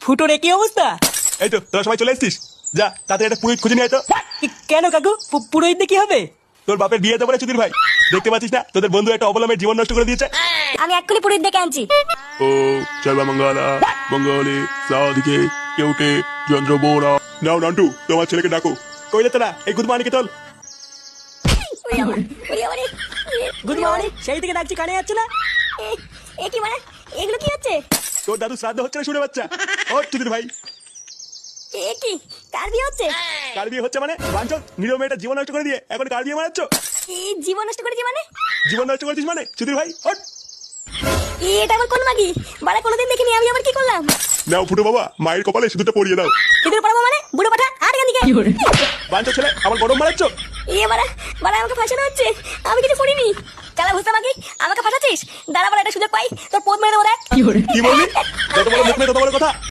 ফুটোর কি অবস্থা? এই তো তোরা সবাই চলে এসেছিস। যা তাতে একটা পুরোহিত খুঁজে নিয়ে আয় তো। কেন কাকু, পুরোহিত দিয়ে কি হবে? তোর বাপের বিয়ে দেবো না চুদির ভাই। দেখতে পাচ্ছিস না তোদের বন্ধু একটা অবলম্বের জীবন নষ্ট করে দিয়েছে। আমি এক্ষুনি পুরোহিত ডেকে আনছি। ও সর্বমঙ্গলা মঙ্গলে সাদিকে কেউটে চন্দ্র বোরা। নাও নান্টু তোমার ছেলেকে ডাকো। কইলে তোরা এই গুড মর্নিং কে তোল। গুড মর্নিং, সেই থেকে ডাকছি কানে যাচ্ছে না। এ কি মানে, এগুলো কি হচ্ছে? তোর দাদু শ্রাদ্ধ হচ্ছে না শুনে বাচ্চা। ও চুদির ভাই, এ কি, কার বিয়ে হচ্ছে? কার বিয়ে হচ্ছে মানে? বাঞ্চল নিরীহ মেয়েটা জীবন নষ্ট করে দিয়ে এখন কার বিয়ে মারাচ্ছ? এই জীবন নষ্ট করেছি মানে? জীবন নষ্ট করেছিস মানে চুদির ভাই ওঠ। এটা আবার কোন মাগি? বাড়া কোনোদিন দেখিনি, আমি আবার কি করলাম? নাও ফুটো বাবা মায়ের কপালে সিঁদুরটা পরিয়ে দাও। সিঁদুর পড়াবো মানে? বুড়ো পাঠা আর এখান থেকে। বাঞ্চল ছেলে আমার গরম মারাচ্ছ। বাড়া বাড়া আমাকে ফাঁসানো হচ্ছে, আমি কিছু করিনি। কালা ভুস্তা মাগি, আমাকে ফাঁসাচ্ছিস? দাঁড়া বাড়া, একটা সুযোগ পাই তোর পোদ মেরে দেবো দেখ। কি বললি? যত বড় মুখ নেই তত বড় কথা।